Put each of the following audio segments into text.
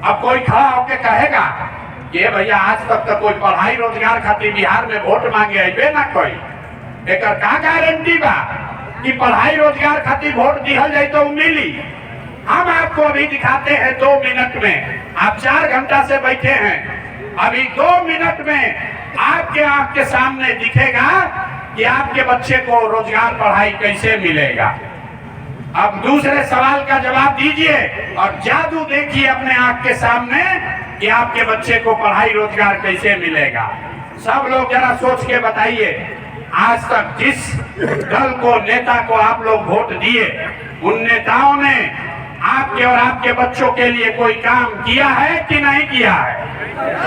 अब कोई खड़ा होके कहेगा कि भैया आज तक तो कोई पढ़ाई रोजगार खातिर बिहार में वोट मांगे अबे ना कोई, एक का गारंटी बा कि पढ़ाई रोजगार खातिर वोट दिहल जाए तो मिली। हम आपको अभी दिखाते हैं 2 मिनट में, आप 4 घंटा से बैठे हैं, अभी 2 मिनट में आपके आंख के सामने दिखेगा कि आपके बच्चे को रोजगार पढ़ाई कैसे मिलेगा। अब दूसरे सवाल का जवाब दीजिए और जादू देखिए अपने आंख के सामने कि आपके बच्चे को पढ़ाई रोजगार कैसे मिलेगा। सब लोग जरा सोच के बताइए, आज तक जिस दल को, नेता को आप लोग वोट दिए, उन नेताओं ने आपके और आपके बच्चों के लिए कोई काम किया है कि नहीं किया है?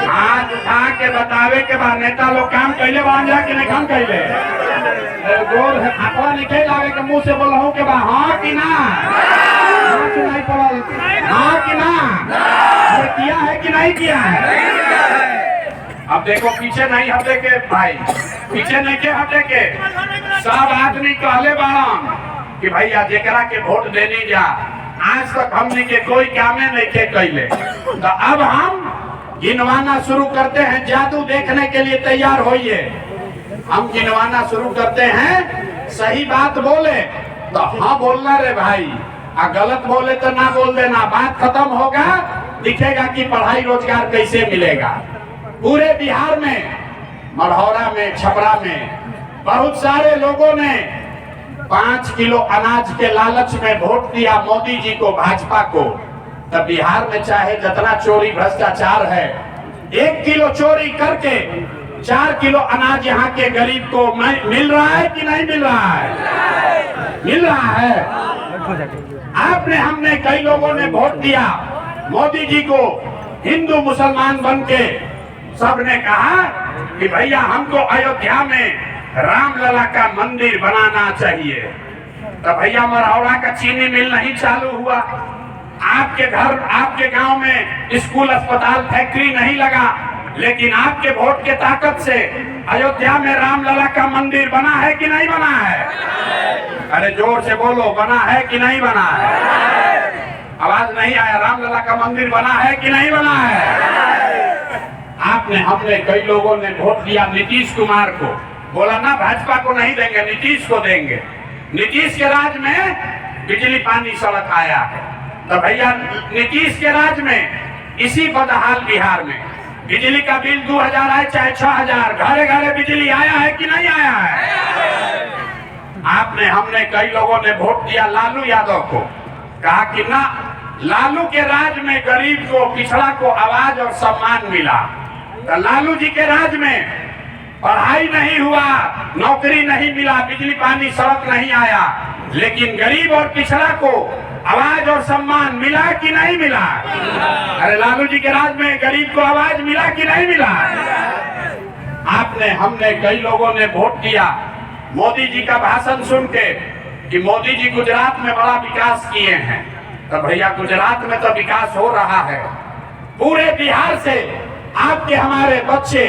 हाथ उठा के बतावे के बाद नेता लोग काम कैले बन जा कि नहीं काम कैले? गोर हाथवा निकल लावे के मुंह से बोलहु के बाद हाँ कि ना? हाँ कि नहीं पड़ल? हाँ कि ना? अरे किया है कि नहीं किया है? अब देखो पीछे नहीं हटे के भाई, पीछे नहीं के हटे के, सब आदमी कहले बाड़न कि भैया जेकरा के वोट देनी जा, आज तक हमने के कोई कामे नहीं के कैले। तो अब हम गिनवाना शुरू करते हैं, जादू देखने के लिए तैयार होइए। हम गिनवाना शुरू करते हैं, सही बात बोले तो हाँ बोलना रे भाई, और गलत बोले तो ना बोल देना, बात खत्म होगा, दिखेगा कि पढ़ाई रोजगार कैसे मिलेगा। पूरे बिहार में, मढ़ौरा में, छपरा में बहुत सारे लोगों ने 5 किलो अनाज के लालच में वोट दिया मोदी जी को, भाजपा को। तब बिहार में चाहे जितना चोरी भ्रष्टाचार है, 1 किलो चोरी करके 4 किलो अनाज यहाँ के गरीब को मिल रहा है कि नहीं मिल रहा है? मिल रहा है। आपने, हमने, कई लोगों ने वोट दिया मोदी जी को, हिंदू मुसलमान बन के सबने कहा कि भैया हमको अयोध्या में रामलला का मंदिर बनाना चाहिए। तो भैया मरौरा का चीनी मिल नहीं चालू हुआ, आपके घर, आपके गांव में स्कूल, अस्पताल, फैक्ट्री नहीं लगा, लेकिन आपके वोट के ताकत से अयोध्या में रामलला का मंदिर बना है कि नहीं बना है? अरे जोर से बोलो, बना है कि नहीं बना है? आवाज नहीं आया। रामलला का मंदिर बना है कि नहीं बना है? आपने, हमने, कई लोगों ने वोट दिया नीतीश कुमार को, बोला ना भाजपा को नहीं देंगे, नीतीश को देंगे। नीतीश के राज में बिजली, पानी, सड़क आया है। तो भैया नीतीश के राज में इसी बदहाल बिहार में बिजली का बिल 2000 आए चाहे 6000, घरे घरे बिजली आया है कि नहीं आया है? आपने, हमने, कई लोगों ने वोट दिया लालू यादव को, कहा कि ना, लालू के राज में गरीब को, पिछड़ा को आवाज और सम्मान मिला। तो लालू जी के राज में पढ़ाई नहीं हुआ, नौकरी नहीं मिला, बिजली, पानी, सड़क नहीं आया, लेकिन गरीब और पिछड़ा को आवाज और सम्मान मिला कि नहीं मिला? अरे लालू जी के राज में गरीब को आवाज मिला कि नहीं मिला? आपने, हमने, कई लोगों ने वोट दिया मोदी जी का भाषण सुन के कि मोदी जी गुजरात में बड़ा विकास किए हैं। तो भैया गुजरात में तो विकास हो रहा है, पूरे बिहार से आपके, हमारे बच्चे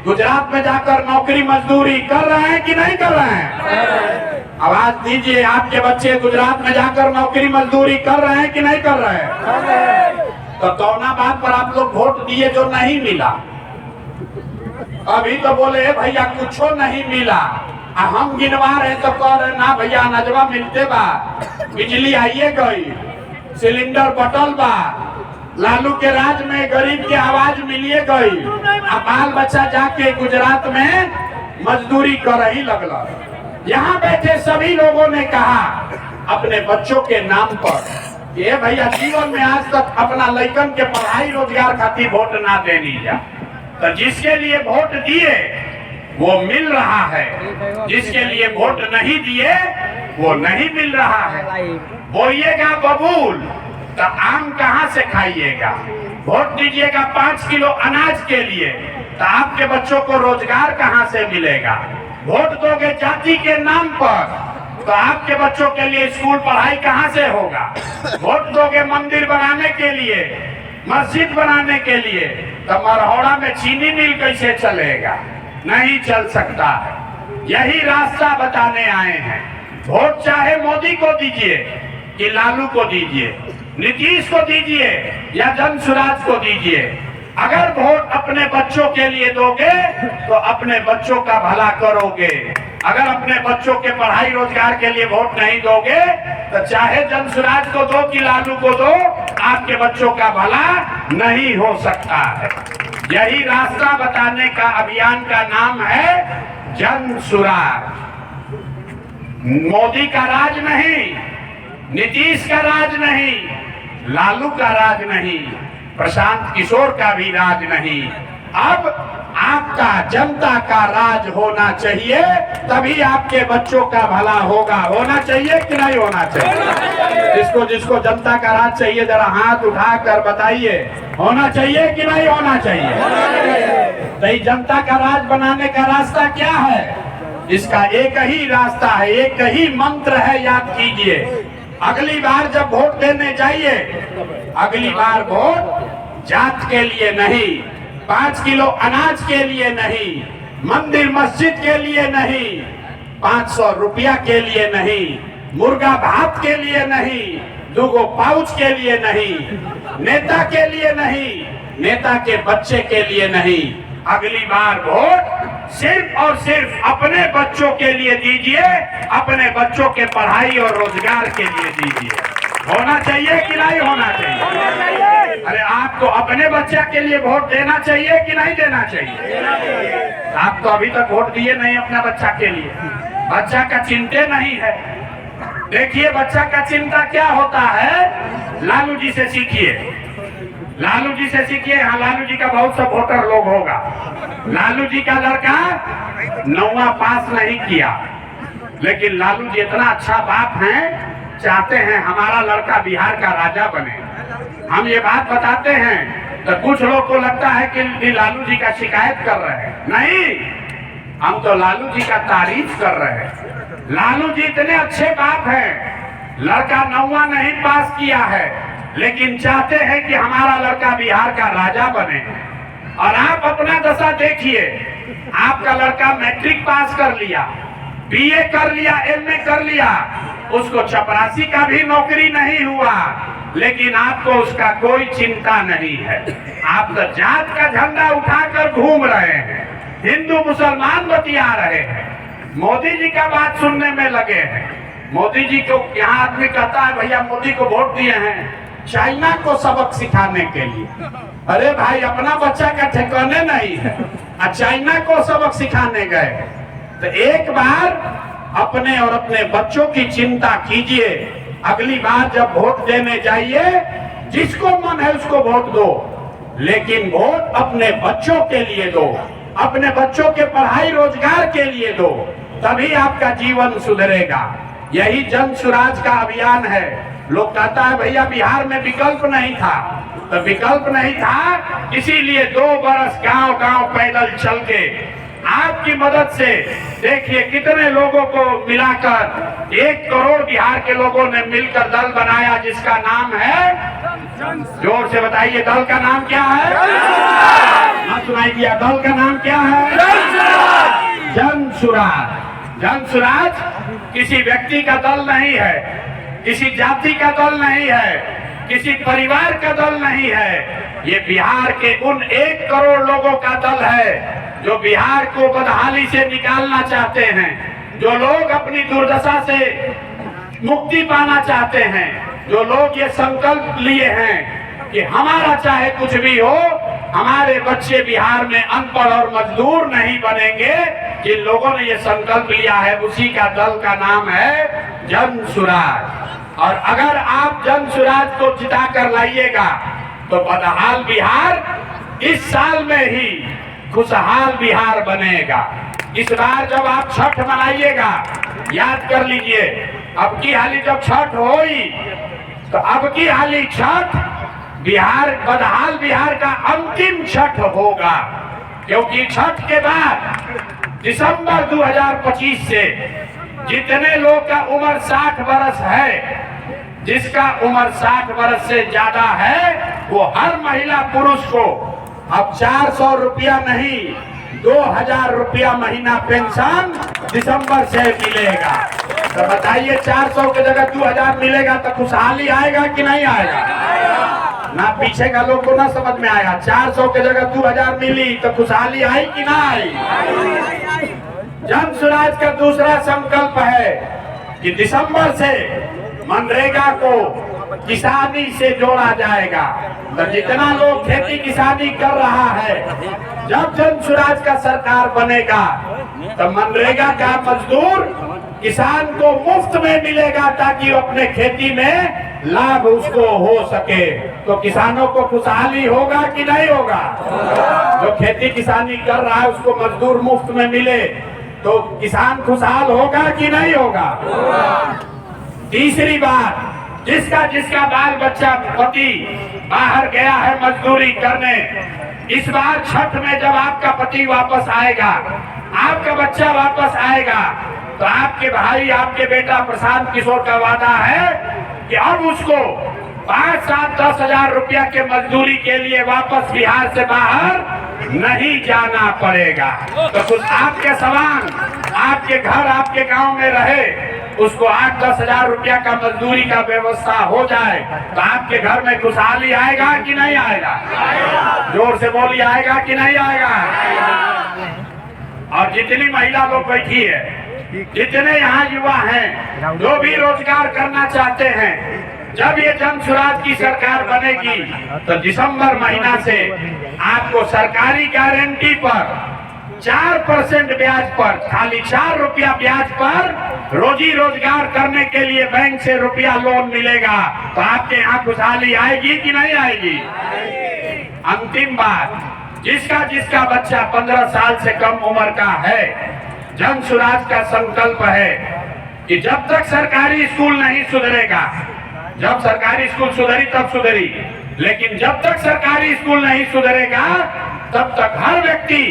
गुजरात में जाकर नौकरी मजदूरी कर रहे हैं कि नहीं कर रहे हैं? आवाज दीजिए, आपके बच्चे गुजरात में जाकर नौकरी मजदूरी कर रहे हैं कि नहीं कर रहे हैं? तो कौना बात पर आप लोग वोट दिए जो नहीं मिला? अभी तो बोले भैया कुछ नहीं मिला, हम गिनवा रहे तो कह रहे ना भैया अनाजवा मिलते बा, बिजली आइए गई, सिलेंडर बटल बा, लालू के राज में गरीब के आवाज मिलिए गई, अब बाल बच्चा जाके गुजरात में मजदूरी कर ही लगला। यहाँ बैठे सभी लोगों ने कहा अपने बच्चों के नाम पर, ये भैया जीवन में आज तक अपना लड़कन के पढ़ाई रोजगार खातिर वोट ना देनी जा। तो जिसके लिए वोट दिए वो मिल रहा है, जिसके लिए वोट नहीं दिए वो नहीं मिल रहा है। बोइएगा बबूल तो आम कहाँ से खाइएगा? वोट दीजिएगा 5 किलो अनाज के लिए तो आपके बच्चों को रोजगार कहाँ से मिलेगा? वोट दोगे जाति के नाम पर तो आपके बच्चों के लिए स्कूल पढ़ाई कहाँ से होगा? वोट दोगे मंदिर बनाने के लिए, मस्जिद बनाने के लिए तो मरौड़ा में चीनी मिल कैसे चलेगा? नहीं चल सकता है। यही रास्ता बताने आए हैं। वोट चाहे मोदी को दीजिए कि लालू को दीजिए, नीतीश को दीजिए या जन सुराज को दीजिए। अगर वोट अपने बच्चों के लिए दोगे तो अपने बच्चों का भला करोगे। अगर अपने बच्चों के पढ़ाई रोजगार के लिए वोट नहीं दोगे तो चाहे जन सुराज को दो कि लालू को दो, आपके बच्चों का भला नहीं हो सकता है। यही रास्ता बताने का अभियान का नाम है जन सुराज। मोदी का राज नहीं, नीतीश का राज नहीं, लालू का राज नहीं, प्रशांत किशोर का भी राज नहीं। अब आपका जनता का राज होना चाहिए, तभी आपके बच्चों का भला होगा। होना चाहिए कि नहीं होना चाहिए? जिसको जिसको जनता का राज चाहिए जरा हाथ उठाकर बताइए, होना चाहिए कि नहीं होना चाहिए? तो ये जनता का राज बनाने का रास्ता क्या है? इसका एक ही रास्ता है, एक ही मंत्र है, याद कीजिए। अगली बार जब वोट देने जाइए, अगली बार वोट जात के लिए नहीं, 5 किलो अनाज के लिए नहीं, मंदिर मस्जिद के लिए नहीं, 500 रुपया के लिए नहीं, मुर्गा भात के लिए नहीं, 2 पाउच के लिए नहीं, नेता के लिए नहीं, नेता के बच्चे के लिए नहीं। अगली बार वोट सिर्फ और सिर्फ अपने बच्चों के लिए दीजिए, अपने बच्चों के पढ़ाई और रोजगार के लिए दीजिए। होना चाहिए कि नहीं होना चाहिए? अरे आपको अपने बच्चा के लिए वोट देना चाहिए कि नहीं देना चाहिए? आप तो अभी तक वोट दिए नहीं अपना बच्चा के लिए। बच्चा का चिंता नहीं है। देखिए बच्चा का चिंता क्या होता है, लालू जी से सीखिए, लालू जी से सीखिए। हाँ, लालू जी का बहुत सा वोटर लोग होगा। लालू जी का लड़का 9वां पास नहीं किया, लेकिन लालू जी इतना अच्छा बाप हैं, चाहते हैं हमारा लड़का बिहार का राजा बने। हम ये बात बताते हैं तो कुछ लोग को लगता है कि लालू जी का शिकायत कर रहे हैं। नहीं, हम तो लालू जी का तारीफ कर रहे हैं। लालू जी इतने अच्छे बाप हैं, लड़का 9वां नहीं पास किया है, लेकिन चाहते हैं कि हमारा लड़का बिहार का राजा बने। और आप अपना दशा देखिए, आपका लड़का मैट्रिक पास कर लिया, बीए कर लिया, एमए कर लिया, उसको चपरासी का भी नौकरी नहीं हुआ, लेकिन आपको उसका कोई चिंता नहीं है। आप तो जात का झंडा उठाकर घूम रहे हैं, हिंदू मुसलमान बतिया रहे हैं, मोदी जी का बात सुनने में लगे हैं। मोदी जी को यहाँ आदमी कहता है भैया मोदी को वोट दिए हैं चाइना को सबक सिखाने के लिए। अरे भाई, अपना बच्चा का ठिकाने नहीं है, चाइना को सबक सिखाने गए। तो एक बार अपने और अपने बच्चों की चिंता कीजिए। अगली बार जब वोट देने जाइए, जिसको मन है उसको वोट दो, लेकिन वोट अपने बच्चों के लिए दो, अपने बच्चों के पढ़ाई रोजगार के लिए दो, तभी आपका जीवन सुधरेगा। यही जन सुराज का अभियान है। लोग कहता है भैया बिहार में विकल्प नहीं था, तो विकल्प नहीं था इसीलिए 2 बरस गांव-गांव पैदल चल के आपकी मदद से देखिए कितने लोगों को मिलाकर 1 करोड़ बिहार के लोगों ने मिलकर दल बनाया, जिसका नाम है, जोर से बताइए, दल का नाम क्या है? ना सुनाई दिया, दल का नाम क्या है? जन सुराज। जन सुराज किसी व्यक्ति का दल नहीं है, किसी जाति का दल नहीं है, किसी परिवार का दल नहीं है। ये बिहार के उन 1 करोड़ लोगों का दल है जो बिहार को बदहाली से निकालना चाहते हैं, जो लोग अपनी दुर्दशा से मुक्ति पाना चाहते हैं, जो लोग ये संकल्प लिए हैं कि हमारा चाहे कुछ भी हो, हमारे बच्चे बिहार में अनपढ़ और मजदूर नहीं बनेंगे। जिन लोगों ने ये संकल्प लिया है, उसी का दल का नाम है जन सुराज। और अगर आप जन सुराज को जिता कर लाइएगा तो बदहाल बिहार इस साल में ही खुशहाल बिहार बनेगा। इस बार जब आप छठ मनाइएगा, याद कर लीजिए, अब की हाली जब छठ होई तो अब की हाली छठ बिहार, बदहाल बिहार का अंतिम छठ होगा, क्योंकि छठ के बाद दिसंबर 2025 से जितने लोग का उम्र 60 वर्ष है, जिसका उम्र 60 वर्ष से ज्यादा है, वो हर महिला पुरुष को अब 400 रुपया नहीं, 2000 रुपया महीना पेंशन दिसंबर से मिलेगा। तो बताइए 400 की जगह 2000 मिलेगा तो खुशहाली आएगा कि नहीं आएगा? ना पीछे का लोग को ना समझ में आया। 400 की जगह 2000 मिली तो खुशहाली आई कि ना आई? जन स्वराज का दूसरा संकल्प है कि दिसंबर से मनरेगा को किसानी से जोड़ा जाएगा। तो जितना लोग खेती किसानी कर रहा है, जब जन स्वराज का सरकार बनेगा तो मनरेगा का मजदूर किसान को मुफ्त में मिलेगा ताकि वो अपने खेती में लाभ उसको हो सके। तो किसानों को खुशहाली होगा कि नहीं होगा? जो खेती किसानी कर रहा है उसको मजदूर मुफ्त में मिले तो किसान खुशहाल होगा कि नहीं होगा? तीसरी बात, जिसका जिसका बाल बच्चा पति बाहर गया है मजदूरी करने, इस बार छठ में जब आपका पति वापस आएगा, आपका बच्चा वापस आएगा, तो आपके भाई आपके बेटा प्रशांत किशोर का वादा है कि अब उसको 5, 7, 10 हजार रुपया के मजदूरी के लिए वापस बिहार से बाहर नहीं जाना पड़ेगा। तो कुछ आपके समान आपके घर आपके गांव में रहे, उसको 8-10 हजार रुपया का मजदूरी का व्यवस्था हो जाए तो आपके घर में खुशहाली आएगा कि नहीं आएगा? जोर से बोलिए, आएगा कि नहीं आएगा? और जितनी महिला लोग बैठी है, जितने यहाँ युवा हैं जो भी रोजगार करना चाहते हैं, जब ये जन स्वराज की सरकार बनेगी तो दिसंबर महीना से आपको सरकारी गारंटी पर 4% ब्याज पर, खाली 4 रुपया ब्याज पर रोजी रोजगार करने के लिए बैंक से रुपया लोन मिलेगा। तो आपके यहाँ खुशहाली आएगी कि नहीं आएगी? अंतिम बात, जिसका जिसका बच्चा 15 साल से कम उम्र का है, जन स्वराज का संकल्प है कि जब तक सरकारी स्कूल नहीं सुधरेगा, जब सरकारी स्कूल सुधरी तब सुधरी, लेकिन जब तक सरकारी स्कूल नहीं सुधरेगा तब तक हर व्यक्ति,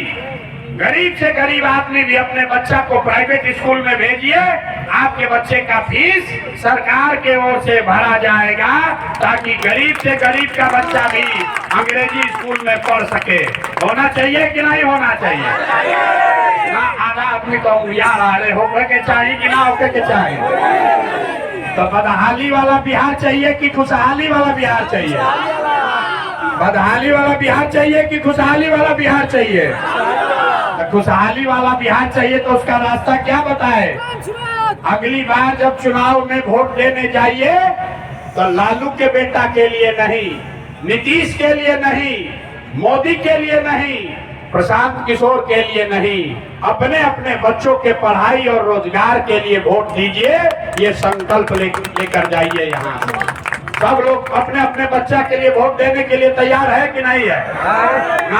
गरीब से गरीब आदमी भी अपने बच्चा को प्राइवेट स्कूल में भेजिए। आपके बच्चे का फीस सरकार के ओर से भरा जाएगा ताकि गरीब से गरीब का बच्चा भी अंग्रेजी स्कूल में पढ़ सके। होना चाहिए कि नहीं होना चाहिए? ना आधा आदमी तो यार आ रहे होकर के चाहिए कि ना होकर के चाहिए? तो बदहाली वाला बिहार चाहिए कि खुशहाली वाला बिहार चाहिए? बदहाली वाला बिहार चाहिए कि खुशहाली वाला बिहार चाहिए? खुशहाली वाला बिहार चाहिए तो उसका रास्ता क्या बताए? अगली बार जब चुनाव में वोट देने जाइए तो लालू के बेटा के लिए नहीं, नीतीश के लिए नहीं, मोदी के लिए नहीं, प्रशांत किशोर के लिए नहीं, अपने अपने बच्चों के पढ़ाई और रोजगार के लिए वोट दीजिए। ये संकल्प लेकर जाइए। यहाँ सब लोग अपने अपने बच्चा के लिए वोट देने के लिए तैयार है कि नहीं है?